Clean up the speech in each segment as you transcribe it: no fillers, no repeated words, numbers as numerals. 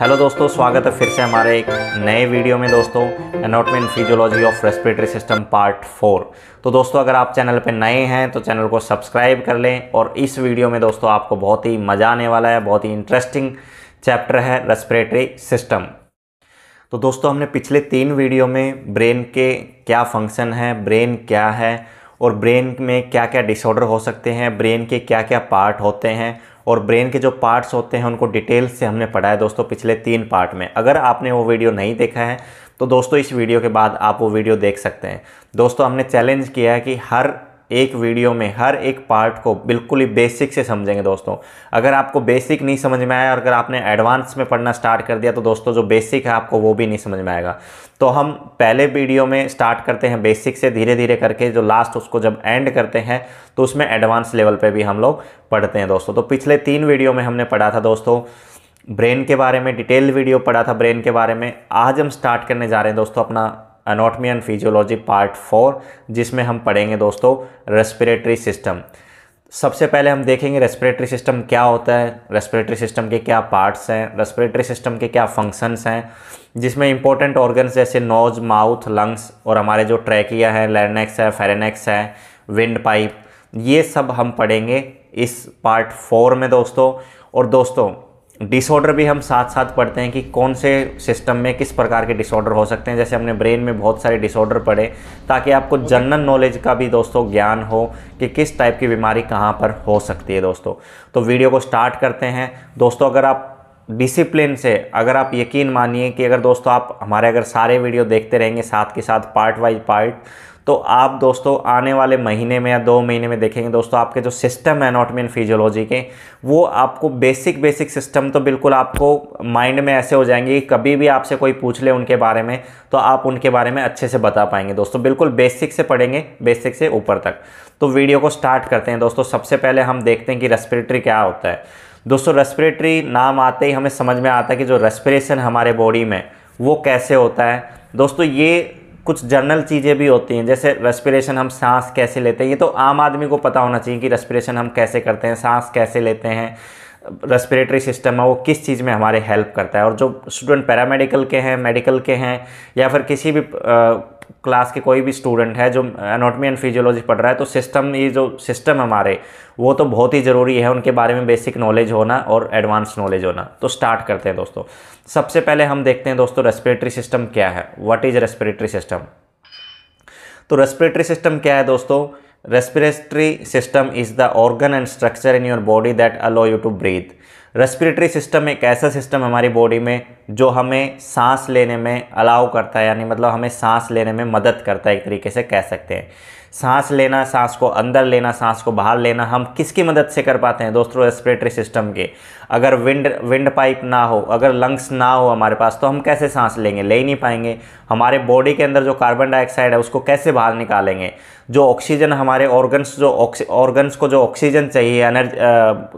Hello दोस्तों, स्वागत है फिर से हमारे एक नए वीडियो में दोस्तों, anatomy and physiology of respiratory system part 4। तो दोस्तों अगर आप चैनल पर नए हैं तो चैनल को सब्सक्राइब कर लें। और इस वीडियो में दोस्तों आपको बहुत ही मज़ा आने वाला है, बहुत ही इंटरेस्टिंग चैप्टर है रेस्पिरेटरी सिस्टम। तो दोस्तों हमने पिछले 3 वीडियो में ब्रेन के क्या फंक्शन है, ब्रेन क्या है और ब्रेन में क्या क्या डिसऑर्डर हो सकते हैं, ब्रेन के क्या क्या पार्ट होते हैं और ब्रेन के जो पार्ट्स होते हैं उनको डिटेल से हमने पढ़ा है दोस्तों पिछले 3 पार्ट में। अगर आपने वो वीडियो नहीं देखा है तो दोस्तों इस वीडियो के बाद आप वो वीडियो देख सकते हैं। दोस्तों हमने चैलेंज किया है कि हर एक वीडियो में हर एक पार्ट को बिल्कुल ही बेसिक से समझेंगे दोस्तों। अगर आपको बेसिक नहीं समझ में आया और अगर आपने एडवांस में पढ़ना स्टार्ट कर दिया तो दोस्तों जो बेसिक है आपको वो भी नहीं समझ में आएगा। तो हम पहले वीडियो में स्टार्ट करते हैं बेसिक से, धीरे धीरे करके जो लास्ट उसको जब एंड करते हैं तो उसमें एडवांस लेवल पे भी हम लोग पढ़ते हैं दोस्तों। तो पिछले 3 वीडियो में हमने पढ़ा था दोस्तों ब्रेन के बारे में, डिटेल वीडियो पढ़ा था ब्रेन के बारे में। आज हम स्टार्ट करने जा रहे हैं दोस्तों अपना एनाटॉमी एंड फिजियोलॉजी पार्ट 4, जिसमें हम पढ़ेंगे दोस्तों रेस्पिरेटरी सिस्टम। सबसे पहले हम देखेंगे रेस्पिरेटरी सिस्टम क्या होता है, रेस्पिरेटरी सिस्टम के क्या पार्ट्स हैं, रेस्पिरेटरी सिस्टम के क्या फंक्शंस हैं, जिसमें इंपॉर्टेंट ऑर्गन्स जैसे नोज, माउथ, लंग्स और हमारे जो ट्रैकिया है, लैरिंक्स है, फेरेनेक्स है, विंड पाइप, ये सब हम पढ़ेंगे इस पार्ट 4 में दोस्तों। और दोस्तों डिसऑर्डर भी हम साथ साथ पढ़ते हैं कि कौन से सिस्टम में किस प्रकार के डिसऑर्डर हो सकते हैं। जैसे हमने ब्रेन में बहुत सारे डिसऑर्डर पढ़े, ताकि आपको जनरल नॉलेज का भी दोस्तों ज्ञान हो कि किस टाइप की बीमारी कहाँ पर हो सकती है दोस्तों। तो वीडियो को स्टार्ट करते हैं दोस्तों। अगर आप डिसिप्लिन से, अगर आप यकीन मानिए कि अगर दोस्तों आप हमारे अगर सारे वीडियो देखते रहेंगे साथ के साथ पार्ट वाइज पार्ट, तो आप दोस्तों आने वाले महीने में या 2 महीने में देखेंगे दोस्तों आपके जो सिस्टम है एनाटॉमी एंड फिजियोलॉजी के, वो आपको बेसिक सिस्टम तो बिल्कुल आपको माइंड में ऐसे हो जाएंगे कि कभी भी आपसे कोई पूछ ले उनके बारे में तो आप उनके बारे में अच्छे से बता पाएंगे दोस्तों। बिल्कुल बेसिक से पढ़ेंगे, बेसिक से ऊपर तक। तो वीडियो को स्टार्ट करते हैं दोस्तों। सबसे पहले हम देखते हैं कि रेस्पिरेटरी क्या होता है दोस्तों। रेस्पिरेटरी नाम आते ही हमें समझ में आता है कि जो रेस्पिरेशन हमारे बॉडी में वो कैसे होता है दोस्तों। ये कुछ जनरल चीज़ें भी होती हैं, जैसे रेस्पिरेशन हम सांस कैसे लेते हैं, ये तो आम आदमी को पता होना चाहिए कि रेस्पिरेशन हम कैसे करते हैं, सांस कैसे लेते हैं, रेस्पिरेटरी सिस्टम है वो किस चीज़ में हमारे हेल्प करता है। और जो स्टूडेंट पैरामेडिकल के हैं, मेडिकल के हैं या फिर किसी भी क्लास के कोई भी स्टूडेंट है जो एनाटॉमी एंड फिजियोलॉजी पढ़ रहा है, तो सिस्टम, ये जो सिस्टम हमारे वो तो बहुत ही ज़रूरी है उनके बारे में बेसिक नॉलेज होना और एडवांस नॉलेज होना। तो स्टार्ट करते हैं दोस्तों। सबसे पहले हम देखते हैं दोस्तों रेस्पिरेटरी सिस्टम क्या है, व्हाट इज रेस्पिरेटरी सिस्टम। तो रेस्पिरेटरी सिस्टम क्या है दोस्तों। Respiratory system is the organ and structure in your body that allow you to breathe. Respiratory system एक ऐसा सिस्टम हमारी बॉडी में जो हमें सांस लेने में अलाउ करता है, यानी मतलब हमें सांस लेने में मदद करता है, एक तरीके से कह सकते हैं। सांस लेना, सांस को अंदर लेना, सांस को बाहर लेना हम किसकी मदद से कर पाते हैं दोस्तों, रेस्पिरेटरी सिस्टम के। अगर विंड पाइप ना हो, अगर लंग्स ना हो हमारे पास, तो हम कैसे सांस लेंगे, ले ही नहीं पाएंगे। हमारे बॉडी के अंदर जो कार्बन डाइऑक्साइड है उसको कैसे बाहर निकालेंगे। जो ऑक्सीजन हमारे ऑर्गन्स को जो ऑक्सीजन चाहिए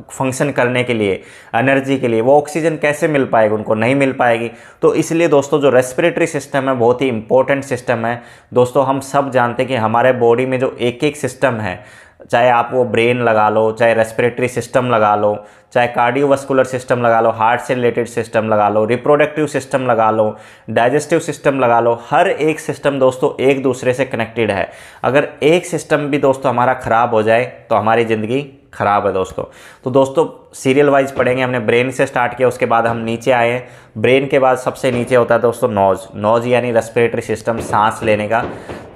फंक्शन करने के लिए, एनर्जी के लिए, वो ऑक्सीजन कैसे मिल पाएगी, उनको नहीं मिल पाएगी। तो इसलिए दोस्तों जो रेस्पिरेटरी सिस्टम है बहुत ही इंपॉर्टेंट सिस्टम है दोस्तों। हम सब जानते हैं कि हमारे बॉडी में जो एक सिस्टम है, चाहे आप वो ब्रेन लगा लो, चाहे रेस्पिरेटरी सिस्टम लगा लो, चाहे कार्डियोवास्कुलर सिस्टम लगा लो, हार्ट से रिलेटेड सिस्टम लगा लो, रिप्रोडक्टिव सिस्टम लगा लो, डाइजेस्टिव सिस्टम लगा लो, हर एक सिस्टम दोस्तों एक दूसरे से कनेक्टेड है। अगर एक सिस्टम भी दोस्तों हमारा ख़राब हो जाए तो हमारी ज़िंदगी ख़राब है दोस्तों। तो दोस्तों सीरियल वाइज पढ़ेंगे। हमने ब्रेन से स्टार्ट किया, उसके बाद हम नीचे आए हैं। ब्रेन के बाद सबसे नीचे होता है दोस्तों नोज यानी रेस्पिरेटरी सिस्टम, सांस लेने का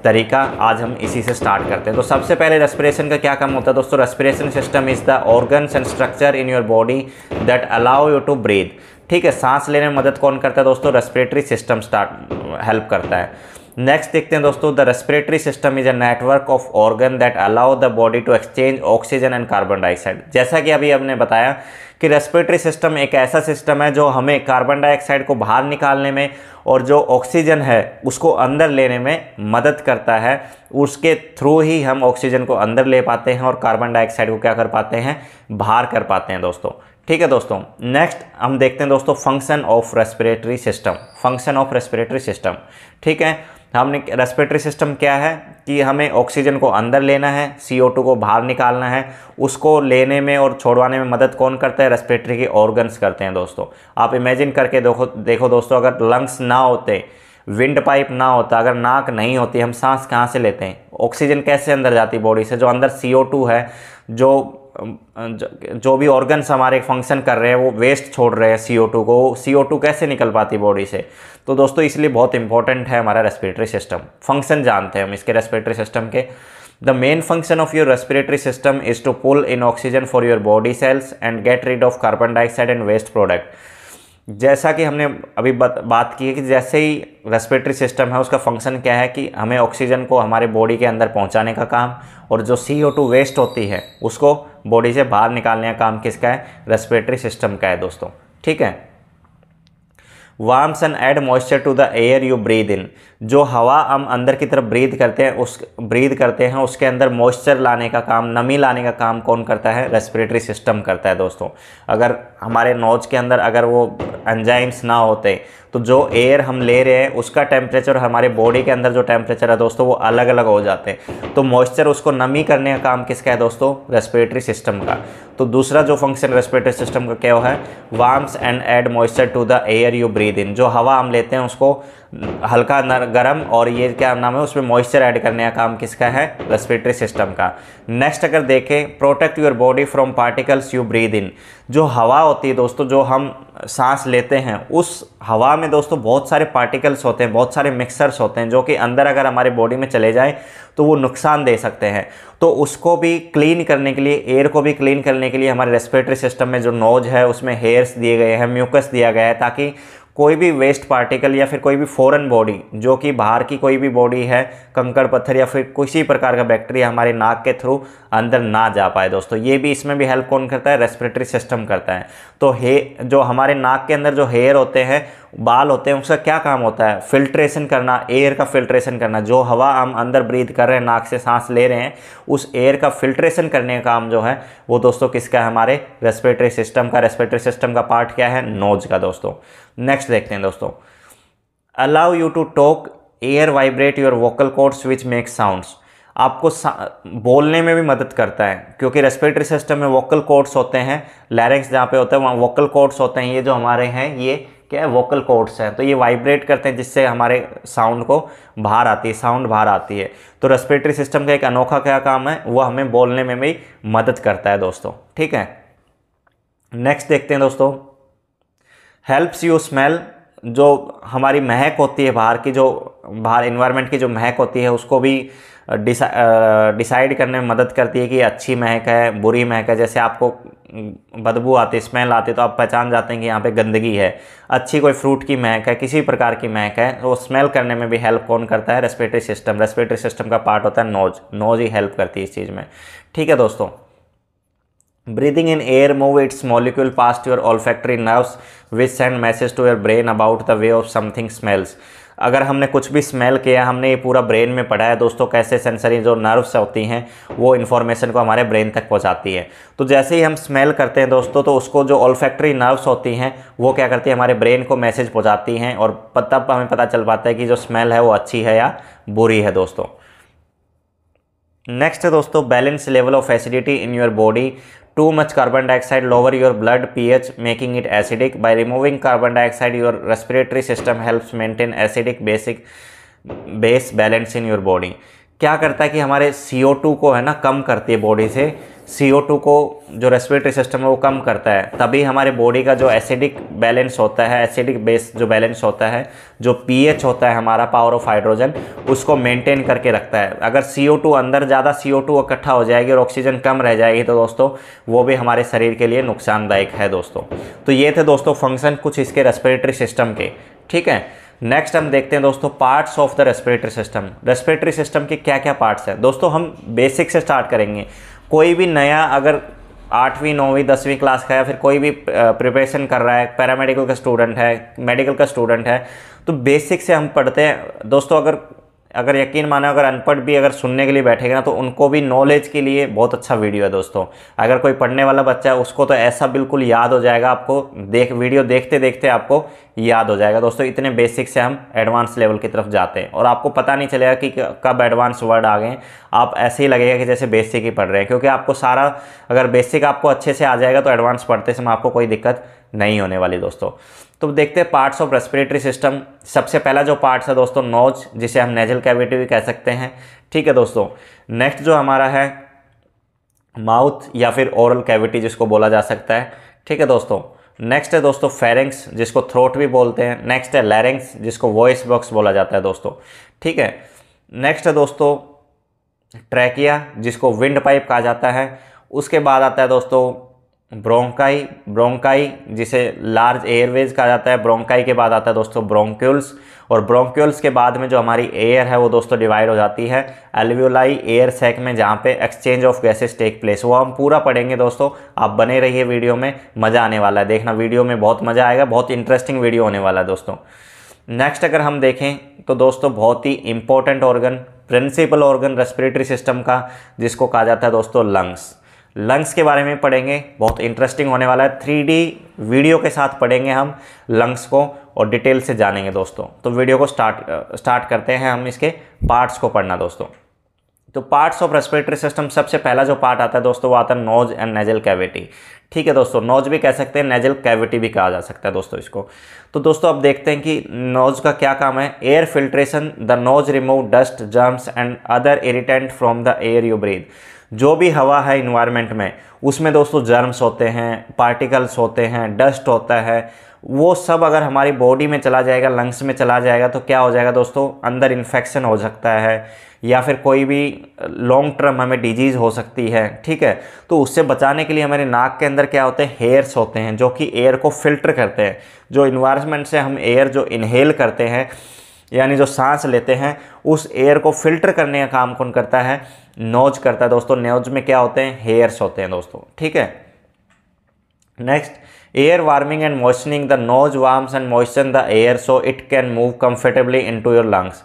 तरीका। आज हम इसी से स्टार्ट करते हैं। तो सबसे पहले रेस्पिरेशन का क्या काम होता है दोस्तों। Respiration system is the organs and structure in your body that allow you to breathe. ठीक है, सांस लेने में मदद कौन करता है दोस्तों, रेस्पिरेटरी सिस्टम हेल्प करता है। नेक्स्ट देखते हैं दोस्तों, the respiratory system is a network of organ that allow the body to exchange oxygen and carbon dioxide. जैसा कि अभी हमने बताया कि रेस्पिरेटरी सिस्टम एक ऐसा सिस्टम है जो हमें कार्बन डाइऑक्साइड को बाहर निकालने में और जो ऑक्सीजन है उसको अंदर लेने में मदद करता है। उसके थ्रू ही हम ऑक्सीजन को अंदर ले पाते हैं और कार्बन डाइऑक्साइड को क्या कर पाते हैं, बाहर कर पाते हैं दोस्तों। ठीक है दोस्तों, नेक्स्ट हम देखते हैं दोस्तों function of respiratory system. Function of respiratory system, ठीक है। हमने रेस्पिरेटरी सिस्टम क्या है, कि हमें ऑक्सीजन को अंदर लेना है, CO2 को बाहर निकालना है। उसको लेने में और छोड़वाने में मदद कौन करता है? रेस्पिरेटरी के ऑर्गन्स करते हैं दोस्तों। आप इमेजिन करके देखो दोस्तों, अगर लंग्स ना होते, विंड पाइप ना होता, अगर नाक नहीं होती, हम सांस कहाँ से लेते हैं? ऑक्सीजन कैसे अंदर जाती बॉडी से? जो अंदर CO2 है, जो भी ऑर्गन्स हमारे फंक्शन कर रहे हैं वो वेस्ट छोड़ रहे हैं CO2 को, CO2 कैसे निकल पाती बॉडी से? तो दोस्तों इसलिए बहुत इंपॉर्टेंट है हमारा रेस्पिरेटरी सिस्टम। फंक्शन जानते हैं हम इसके रेस्पिरेटरी सिस्टम के। The main function of your respiratory system is to pull in oxygen for your body cells and get rid of carbon dioxide and waste product. जैसा कि हमने अभी बात की है कि जैसे ही रेस्पिरेटरी सिस्टम है उसका फंक्शन क्या है कि हमें ऑक्सीजन को हमारे बॉडी के अंदर पहुंचाने का काम, और जो CO2 वेस्ट होती है उसको बॉडी से बाहर निकालने का काम किसका है? रेस्पिरेटरी सिस्टम का है दोस्तों। ठीक है। Warms and add moisture to the air you breathe in. जो हवा हम अंदर की तरफ ब्रीद करते हैं उसके अंदर मॉइस्चर लाने का काम, नमी लाने का काम कौन करता है? रेस्पिरेटरी सिस्टम करता है दोस्तों। अगर हमारे नोज के अंदर अगर वो एंजाइम्स ना होते तो जो एयर हम ले रहे हैं उसका टेम्परेचर, हमारे बॉडी के अंदर जो टेम्परेचर है दोस्तों वो अलग अलग हो जाते हैं। तो मॉइस्चर, उसको नमी करने का काम किसका है दोस्तों? रेस्पिरेटरी सिस्टम का। तो दूसरा जो फंक्शन रेस्पिरेटरी सिस्टम का क्या है? Warms and add moisture to the air you breathe in. जो हवा हम लेते हैं उसको हल्का गर्म, और ये क्या नाम है, उसमें मॉइस्चर ऐड करने का काम किसका है? रेस्पिरेटरी सिस्टम का। नेक्स्ट अगर देखें, protect your body from particles you breathe in. जो हवा होती है दोस्तों, जो हम सांस लेते हैं, उस हवा में दोस्तों बहुत सारे पार्टिकल्स होते हैं, बहुत सारे मिक्सर्स होते हैं जो कि अंदर अगर हमारे बॉडी में चले जाए तो वो नुकसान दे सकते हैं। तो उसको भी क्लीन करने के लिए, एयर को भी क्लीन करने के लिए हमारे रेस्पिरेटरी सिस्टम में जो नोज है उसमें हेयर्स दिए गए हैं, म्यूकस दिया गया है, ताकि कोई भी वेस्ट पार्टिकल या फिर कोई भी फॉरेन बॉडी, जो कि बाहर की कोई भी बॉडी है, कंकड़ पत्थर या फिर किसी प्रकार का बैक्टीरिया हमारे नाक के थ्रू अंदर ना जा पाए दोस्तों। ये भी, इसमें भी हेल्प कौन करता है? रेस्पिरेटरी सिस्टम करता है। तो जो हमारे नाक के अंदर जो हेयर होते हैं, बाल होते हैं, उसका क्या काम होता है? फिल्ट्रेशन करना, एयर का फिल्ट्रेशन करना। जो हवा हम अंदर ब्रीथ कर रहे हैं, नाक से सांस ले रहे हैं, उस एयर का फिल्ट्रेशन करने का काम जो है वो दोस्तों किसका है? हमारे रेस्पिरेटरी सिस्टम का। रेस्पिरेटरी सिस्टम का पार्ट क्या है? नोज का दोस्तों। नेक्स्ट देखते हैं दोस्तों, allow you to talk, air vibrate your vocal cords which make sounds. आपको बोलने में भी मदद करता है, क्योंकि रेस्पिरेटरी सिस्टम में वोकल कॉर्ड्स होते हैं, लैरिंक्स जहाँ पे होता है वहाँ वोकल कॉर्ड्स होते हैं। ये जो हमारे हैं ये क्या है? वोकल कॉर्ड्स हैं। तो ये वाइब्रेट करते हैं जिससे हमारे साउंड को बाहर आती है, साउंड बाहर आती है। तो रेस्पिरेटरी सिस्टम का एक अनोखा क्या काम है? वो हमें बोलने में भी मदद करता है दोस्तों। ठीक है। नेक्स्ट देखते हैं दोस्तों, हेल्प्स यू स्मेल। जो हमारी महक होती है बाहर की, जो बाहर इन्वायरमेंट की जो महक होती है, उसको भी डिसाइड करने में मदद करती है कि अच्छी महक है, बुरी महक है। जैसे आपको बदबू आती, स्मेल आती, तो आप पहचान जाते हैं कि यहाँ पे गंदगी है। अच्छी कोई फ्रूट की महक है, किसी प्रकार की महक है, तो स्मेल करने में भी हेल्प कौन करता है? Respiratory system. रेस्पिरेटरी सिस्टम का पार्ट होता है नोज। नोज ही हेल्प करती है इस चीज़ में। ठीक है दोस्तों। Breathing in air move its molecule past your olfactory nerves which send message to your brain about the way of something smells. अगर हमने कुछ भी स्मेल किया, हमने ये पूरा ब्रेन में पढ़ा है दोस्तों, कैसे सेंसरी जो नर्व्स होती हैं वो इन्फॉर्मेशन को हमारे ब्रेन तक पहुंचाती है। तो जैसे ही हम स्मेल करते हैं दोस्तों, तो उसको जो ऑल्फैक्टरी नर्व्स होती हैं वो क्या करती है? हमारे ब्रेन को मैसेज पहुंचाती हैं, और तब हमें पता चल पाता है कि जो स्मेल है वो अच्छी है या बुरी है दोस्तों। नेक्स्ट है दोस्तों, balance level of acidity in your body. Too much carbon dioxide lower your blood pH, making it acidic. By removing carbon dioxide, your respiratory system helps maintain acidic base balance in your body. क्या करता है कि हमारे CO2 को है ना कम करती है बॉडी से। CO2 को जो रेस्पिरेटरी सिस्टम है वो कम करता है, तभी हमारे बॉडी का जो एसिडिक बैलेंस होता है, एसिडिक बेस जो बैलेंस होता है, जो pH होता है हमारा, पावर ऑफ हाइड्रोजन, उसको मेंटेन करके रखता है। अगर CO2 अंदर ज़्यादा CO2 इकट्ठा हो जाएगी और ऑक्सीजन कम रह जाएगी तो दोस्तों वो भी हमारे शरीर के लिए नुकसानदायक है दोस्तों। तो ये थे दोस्तों फंक्शन कुछ इसके रेस्पिरेटरी सिस्टम के। ठीक है। नेक्स्ट हम देखते हैं दोस्तों parts of the respiratory system. Respiratory system के क्या क्या पार्ट्स हैं दोस्तों? हम बेसिक से स्टार्ट करेंगे। कोई भी नया अगर 8वीं 9वीं 10वीं क्लास का या फिर कोई भी प्रिपरेशन कर रहा है, पैरामेडिकल का स्टूडेंट है, मेडिकल का स्टूडेंट है, तो बेसिक से हम पढ़ते हैं दोस्तों। अगर अगर यकीन मानो अगर अनपढ़ भी अगर सुनने के लिए बैठेगा ना तो उनको भी नॉलेज के लिए बहुत अच्छा वीडियो है दोस्तों। अगर कोई पढ़ने वाला बच्चा है उसको तो ऐसा बिल्कुल याद हो जाएगा, आपको वीडियो देखते देखते आपको याद हो जाएगा दोस्तों। इतने बेसिक से हम एडवांस लेवल की तरफ जाते हैं और आपको पता नहीं चलेगा कि कब एडवांस वर्ड आ गए। आप ऐसे ही लगेगा कि जैसे बेसिक ही पढ़ रहे हैं, क्योंकि आपको सारा अगर बेसिक आपको अच्छे से आ जाएगा तो एडवांस पढ़ते समय आपको कोई दिक्कत नहीं होने वाली दोस्तों। तो देखते हैं पार्ट्स ऑफ रेस्पिरेटरी सिस्टम। सबसे पहला जो पार्ट्स है दोस्तों नोज, जिसे हम नेजल कैविटी भी कह सकते हैं, ठीक है दोस्तों। नेक्स्ट जो हमारा है माउथ या फिर ओरल कैविटी जिसको बोला जा सकता है, ठीक है दोस्तों। नेक्स्ट है दोस्तों फेरिंक्स जिसको थ्रोट भी बोलते हैं। नेक्स्ट है लैरिंक्स जिसको वॉइस बॉक्स बोला जाता है दोस्तों, ठीक है। नेक्स्ट है दोस्तों ट्रैकिया जिसको विंड पाइप कहा जाता है। उसके बाद आता है दोस्तों ब्रोंकाई जिसे लार्ज एयरवेज कहा जाता है। ब्रोंकाई के बाद आता है दोस्तों ब्रोंक्यूल्स, और ब्रोंक्यूल्स के बाद में जो हमारी एयर है वो दोस्तों डिवाइड हो जाती है एल्वियोलाई एयर सैक में, जहाँ पे exchange of gases take place. वो हम पूरा पढ़ेंगे दोस्तों, आप बने रहिए वीडियो में, मज़ा आने वाला है, देखना वीडियो में बहुत मज़ा आएगा, बहुत इंटरेस्टिंग वीडियो होने वाला है दोस्तों। नेक्स्ट अगर हम देखें तो दोस्तों बहुत ही important organ, principal organ respiratory system का, जिसको कहा जाता है दोस्तों लंग्स। लंग्स के बारे में पढ़ेंगे, बहुत इंटरेस्टिंग होने वाला है। 3D वीडियो के साथ पढ़ेंगे हम लंग्स को और डिटेल से जानेंगे दोस्तों। तो वीडियो को स्टार्ट करते हैं हम इसके पार्ट्स को पढ़ना दोस्तों। तो पार्ट्स ऑफ रेस्पिरेटरी सिस्टम, सबसे पहला जो पार्ट आता है दोस्तों वो आता है नोज एंड नेजल कैविटी, ठीक है दोस्तों। नोज भी कह सकते हैं, नेजल कैविटी भी कहा जा सकता है दोस्तों इसको। तो दोस्तों अब देखते हैं कि नोज का क्या काम है। Air filtration, the nose remove dust, germs and other irritant from the air you breathe. जो भी हवा है इन्वायरमेंट में उसमें दोस्तों जर्म्स होते हैं, पार्टिकल्स होते हैं, डस्ट होता है, वो सब अगर हमारी बॉडी में चला जाएगा, लंग्स में चला जाएगा तो क्या हो जाएगा दोस्तों, अंदर इन्फेक्शन हो सकता है या फिर कोई भी लॉन्ग टर्म हमें डिजीज़ हो सकती है, ठीक है। तो उससे बचाने के लिए हमारे नाक के अंदर क्या होते हैं, हेयर्स होते हैं जो कि एयर को फिल्टर करते हैं। जो इन्वायरमेंट से हम एयर जो इनहेल करते हैं यानी जो सांस लेते हैं, उस एयर को फिल्टर करने का काम कौन करता है, नोज करता है दोस्तों। नोज में क्या होते हैं, हेयर्स होते हैं दोस्तों, ठीक है। Next, air warming and moistening, the nose warms and moisten the air so it can move comfortably into your lungs.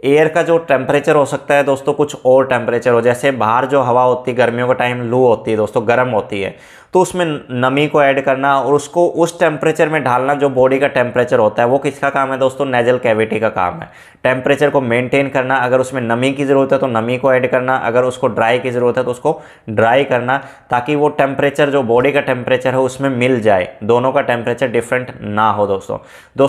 Air का जो टेम्परेचर हो सकता है दोस्तों कुछ और टेम्परेचर हो, जैसे बाहर जो हवा होती है गर्मियों का टाइम लू होती है दोस्तों, गर्म होती है, तो उसमें नमी को ऐड करना और उसको उस टेम्परेचर में ढालना जो बॉडी का टेम्परेचर होता है, वो किसका काम है दोस्तों, नेजल कैविटी का काम है। टेम्परेचर को मेंटेन करना, अगर उसमें नमी की ज़रूरत है तो नमी को ऐड करना, अगर उसको ड्राई की ज़रूरत है तो उसको ड्राई करना, ताकि वो टेम्परेचर जो बॉडी का टेम्परेचर है उसमें मिल जाए, दोनों का टेम्परेचर डिफरेंट ना हो दोस्तों।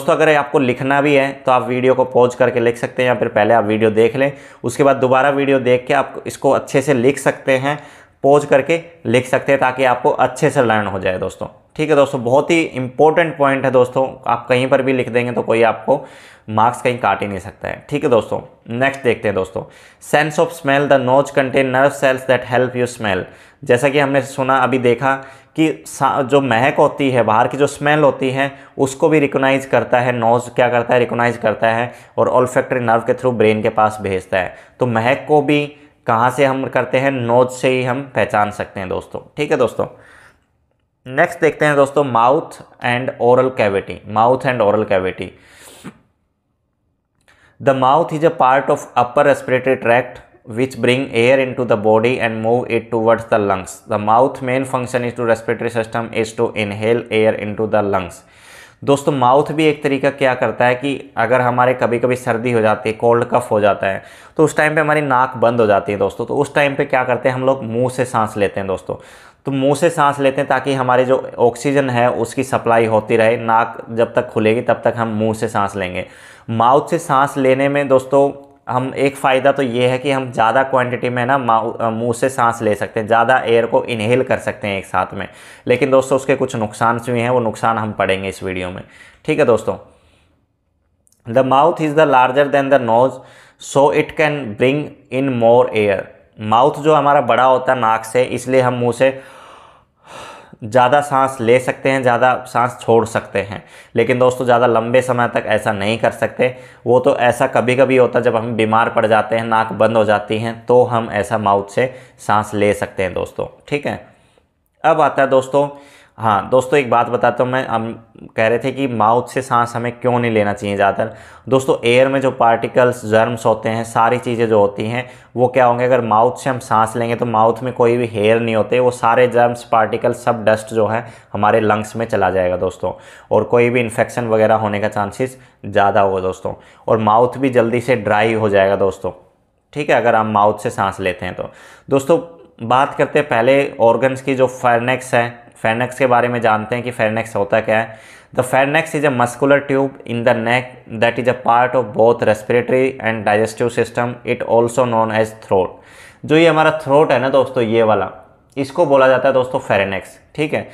अगर आपको लिखना भी है तो आप वीडियो को पॉज करके लिख सकते हैं या फिर पहले आप वीडियो देख लें, उसके बाद दोबारा वीडियो देख के आप इसको अच्छे से लिख सकते हैं, पॉज करके लिख सकते हैं ताकि आपको अच्छे से लर्न हो जाए दोस्तों, ठीक है दोस्तों। बहुत ही इंपॉर्टेंट पॉइंट है दोस्तों, आप कहीं पर भी लिख देंगे तो कोई आपको मार्क्स कहीं काट ही नहीं सकता है, ठीक है दोस्तों। नेक्स्ट देखते हैं दोस्तों, sense of smell, the nose contain nerve cells that help you smell. जैसा कि हमने सुना अभी देखा कि जो महक होती है, बाहर की जो स्मेल होती है उसको भी रिकॉग्नाइज करता है नोज, क्या करता है, रिकॉग्नाइज करता है और ऑल्फैक्टरी नर्व के थ्रू ब्रेन के पास भेजता है। तो महक को भी कहाँ से हम करते हैं, नोज से ही हम पहचान सकते हैं दोस्तों, ठीक है दोस्तों। नेक्स्ट देखते हैं दोस्तों mouth and oral cavity. Mouth and oral cavity, the mouth is a part of upper respiratory tract which bring air into the body and move it towards the lungs. The mouth main function is to respiratory system is to inhale air into the lungs. दोस्तों mouth भी एक तरीका क्या करता है कि अगर हमारे कभी कभी सर्दी हो जाती है, कोल्ड कफ हो जाता है, तो उस टाइम पे हमारी नाक बंद हो जाती है दोस्तों। तो उस टाइम पे क्या करते हैं हम लोग, मुंह से सांस लेते हैं दोस्तों। तो मुंह से सांस लेते हैं ताकि हमारे जो ऑक्सीजन है उसकी सप्लाई होती रहे। नाक जब तक खुलेगी तब तक हम मुंह से सांस लेंगे। माउथ से सांस लेने में दोस्तों हम एक फ़ायदा तो ये है कि हम ज़्यादा क्वांटिटी में ना मुंह से सांस ले सकते हैं, ज़्यादा एयर को इनहेल कर सकते हैं एक साथ में। लेकिन दोस्तों उसके कुछ नुकसान भी हैं, वो नुकसान हम पढ़ेंगे इस वीडियो में, ठीक है दोस्तों। The mouth is the larger than the nose so it can bring in more air. Mouth जो हमारा बड़ा होता है नाक से, इसलिए हम मुँह से ज़्यादा सांस ले सकते हैं, ज़्यादा सांस छोड़ सकते हैं। लेकिन दोस्तों ज़्यादा लंबे समय तक ऐसा नहीं कर सकते। वो तो ऐसा कभी कभी होता है जब हम बीमार पड़ जाते हैं, नाक बंद हो जाती हैं, तो हम ऐसा माउथ से सांस ले सकते हैं दोस्तों, ठीक है। अब आता है दोस्तों हाँ दोस्तों, एक बात बताता हूँ मैं, हम कह रहे थे कि माउथ से सांस हमें क्यों नहीं लेना चाहिए ज़्यादातर। दोस्तों एयर में जो पार्टिकल्स, जर्म्स होते हैं, सारी चीज़ें जो होती हैं वो क्या होंगे, अगर माउथ से हम सांस लेंगे तो माउथ में कोई भी हेयर नहीं होते, वो सारे जर्म्स, पार्टिकल्स, सब डस्ट जो है हमारे लंग्स में चला जाएगा दोस्तों, और कोई भी इन्फेक्शन वगैरह होने का चांसेस ज़्यादा होगा दोस्तों, और माउथ भी जल्दी से ड्राई हो जाएगा दोस्तों, ठीक है, अगर हम माउथ से सांस लेते हैं तो। दोस्तों बात करते हैं पहले ऑर्गन्स की, जो फेरनेक्स है, फेरनेक्स के बारे में जानते हैं कि फेरनेक्स होता क्या है। The pharynx is a muscular tube in the neck that is a part of both respiratory and digestive system, it also known as throat. जो ये हमारा थ्रोट है ना दोस्तों, ये वाला, इसको बोला जाता है दोस्तों फेरेनेक्स, ठीक है।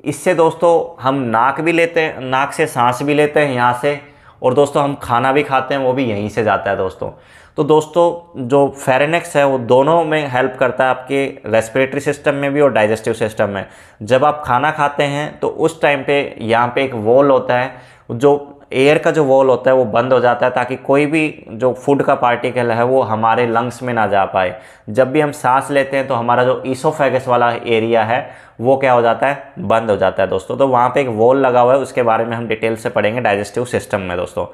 इससे दोस्तों हम नाक भी लेते हैं, नाक से सांस भी लेते हैं यहाँ से, और दोस्तों हम खाना भी खाते हैं, वो भी यहीं से जाता है दोस्तों। तो दोस्तों जो फेरेनेक्स है वो दोनों में हेल्प करता है, आपके रेस्पिरेटरी सिस्टम में भी और डाइजेस्टिव सिस्टम में। जब आप खाना खाते हैं तो उस टाइम पे यहाँ पे एक वॉल होता है, जो एयर का जो वॉल होता है वो बंद हो जाता है, ताकि कोई भी जो फूड का पार्टिकल है वो हमारे लंग्स में ना जा पाए। जब भी हम सांस लेते हैं तो हमारा जो ईसोफेगस वाला एरिया है वो क्या हो जाता है, बंद हो जाता है दोस्तों। तो वहाँ पे एक वॉल लगा हुआ है, उसके बारे में हम डिटेल से पढ़ेंगे डाइजेस्टिव सिस्टम में दोस्तों।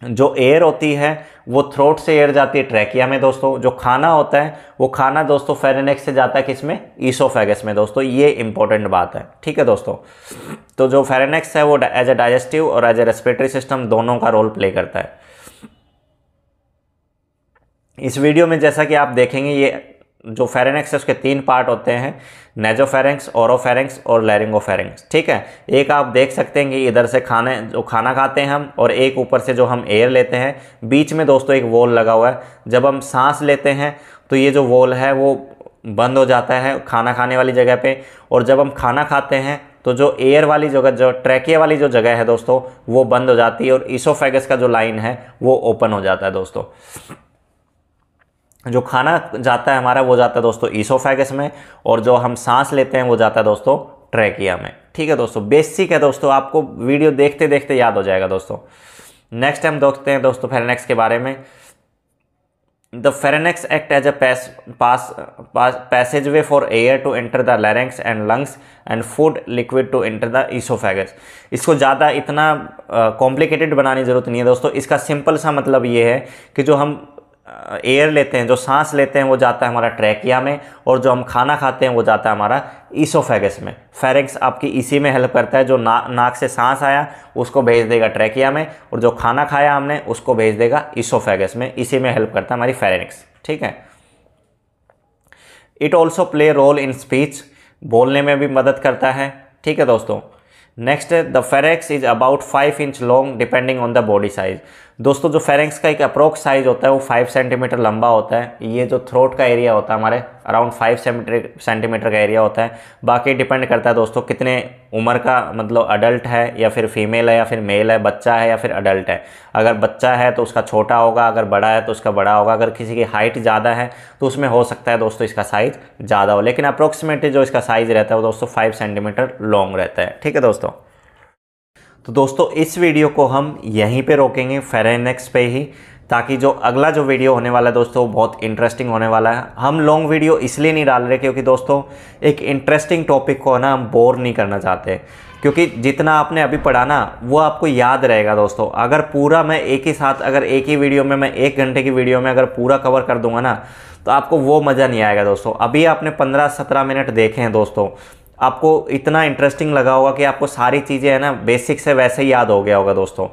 जो एयर होती है वो थ्रोट से एयर जाती है ट्रैकिया में दोस्तों। जो खाना होता है वो खाना दोस्तों फेरेनेक्स से जाता है किसमें, ईसोफेगस में दोस्तों। ये इंपॉर्टेंट बात है, ठीक है दोस्तों। तो जो फेरेनेक्स है वो एज ए डाइजेस्टिव और एज ए रेस्पिरेटरी सिस्टम दोनों का रोल प्ले करता है। इस वीडियो में जैसा कि आप देखेंगे, ये जो फेरेनेक्स है उसके 3 पार्ट होते हैं, नेजोफेरेंक्स, ओरोफेरेंक्स और लैरिंगोफेरेंक्स, ठीक है। एक आप देख सकते हैं कि इधर से खाना खाते हैं हम, और एक ऊपर से जो हम एयर लेते हैं, बीच में दोस्तों एक वॉल लगा हुआ है। जब हम सांस लेते हैं तो ये जो वॉल है वो बंद हो जाता है खाना खाने वाली जगह पे, और जब हम खाना खाते हैं तो जो एयर वाली जगह, जो ट्रैकिया वाली जो जगह है दोस्तों, वो बंद हो जाती है, और ईसोफेगस का जो लाइन है वो ओपन हो जाता है दोस्तों। जो खाना जाता है हमारा वो जाता है दोस्तों ईसोफेगस में, और जो हम सांस लेते हैं वो जाता है दोस्तों ट्रैकिया में, ठीक है दोस्तों। बेसिक है दोस्तों, आपको वीडियो देखते देखते याद हो जाएगा दोस्तों। नेक्स्ट हम देखते हैं दोस्तों फेरेनेक्स के बारे में। The pharynx act as a passage way for air to enter the larynx and lungs and food liquid to enter the oesophagus. इसको ज़्यादा इतना कॉम्प्लिकेटेड बनाने की जरूरत नहीं है दोस्तों। इसका सिंपल सा मतलब ये है कि जो हम एयर लेते हैं, जो सांस लेते हैं वो जाता है हमारा ट्रैकिया में, और जो हम खाना खाते हैं वो जाता है हमारा ईसोफेगस में। फेरेंक्स आपकी इसी में हेल्प करता है, जो नाक से सांस आया उसको भेज देगा ट्रैकिया में, और जो खाना खाया हमने उसको भेज देगा ईसोफेगस में। इसी में हेल्प करता है हमारी फेरेंक्स, ठीक है। It also play role in speech, बोलने में भी मदद करता है, ठीक है दोस्तों। नेक्स्ट है the pharynx is about 5 inch long depending on the body size. दोस्तों जो फेरेंक्स का एक अप्रोक्स साइज होता है वो 5 सेंटीमीटर लंबा होता है। ये जो थ्रोट का एरिया होता है हमारे अराउंड 5 सेंटीमीटर का एरिया होता है। बाकी डिपेंड करता है दोस्तों कितने उम्र का, मतलब अडल्ट है या फिर फीमेल है या फिर मेल है, बच्चा है या फिर अडल्ट है। अगर बच्चा है तो उसका छोटा होगा, अगर बड़ा है तो उसका बड़ा होगा। अगर किसी की हाइट ज़्यादा है तो उसमें हो सकता है दोस्तों इसका साइज़ ज़्यादा हो, लेकिन अप्रोक्सीमेटली जो इसका साइज़ रहता है वो दोस्तों 5 सेंटीमीटर लॉन्ग रहता है, ठीक है दोस्तों। तो दोस्तों इस वीडियो को हम यहीं पे रोकेंगे फेरेनेक्स पे ही, ताकि जो अगला जो वीडियो होने वाला है दोस्तों वो बहुत इंटरेस्टिंग होने वाला है। हम लॉन्ग वीडियो इसलिए नहीं डाल रहे क्योंकि दोस्तों एक इंटरेस्टिंग टॉपिक को ना हम बोर नहीं करना चाहते, क्योंकि जितना आपने अभी पढ़ा ना वो आपको याद रहेगा दोस्तों। अगर पूरा मैं एक ही साथ, अगर एक ही वीडियो में मैं 1 घंटे की वीडियो में अगर पूरा कवर कर दूंगा ना तो आपको वो मज़ा नहीं आएगा दोस्तों। अभी आपने 15-17 मिनट देखे हैं दोस्तों, आपको इतना इंटरेस्टिंग लगा होगा कि आपको सारी चीज़ें है ना बेसिक से वैसे ही याद हो गया होगा दोस्तों।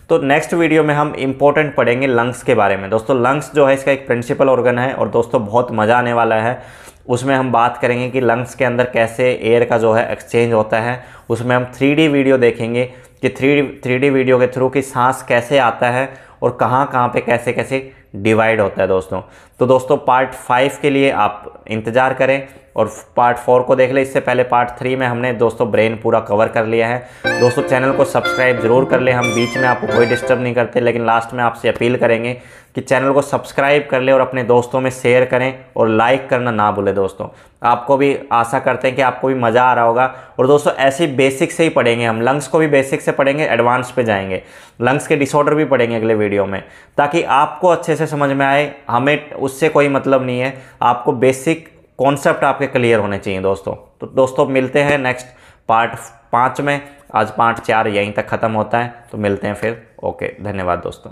तो नेक्स्ट वीडियो में हम इंपॉर्टेंट पढ़ेंगे लंग्स के बारे में दोस्तों। लंग्स जो है इसका एक प्रिंसिपल ऑर्गन है, और दोस्तों बहुत मज़ा आने वाला है। उसमें हम बात करेंगे कि लंग्स के अंदर कैसे एयर का जो है एक्सचेंज होता है। उसमें हम 3D वीडियो देखेंगे कि 3D वीडियो के थ्रू कि सांस कैसे आता है और कहाँ कहाँ पे कैसे कैसे डिवाइड होता है दोस्तों। तो दोस्तों पार्ट 5 के लिए आप इंतज़ार करें और पार्ट 4 को देख लें। इससे पहले पार्ट 3 में हमने दोस्तों ब्रेन पूरा कवर कर लिया है। दोस्तों चैनल को सब्सक्राइब जरूर कर लें, हम बीच में आपको कोई डिस्टर्ब नहीं करते, लेकिन लास्ट में आपसे अपील करेंगे कि चैनल को सब्सक्राइब कर लें और अपने दोस्तों में शेयर करें और लाइक करना ना भूलें दोस्तों। आपको भी आशा करते हैं कि आपको भी मज़ा आ रहा होगा। और दोस्तों ऐसे ही बेसिक से ही पढ़ेंगे हम, लंग्स को भी बेसिक से पढ़ेंगे, एडवांस पे जाएंगे, लंग्स के डिसऑर्डर भी पढ़ेंगे अगले वीडियो में, ताकि आपको अच्छे से समझ में आए। हमें उससे कोई मतलब नहीं है, आपको बेसिक कॉन्सेप्ट आपके क्लियर होने चाहिए दोस्तों। तो दोस्तों मिलते हैं नेक्स्ट पार्ट 5 में। आज पार्ट 4 यहीं तक ख़त्म होता है, तो मिलते हैं फिर। ओके, धन्यवाद दोस्तों।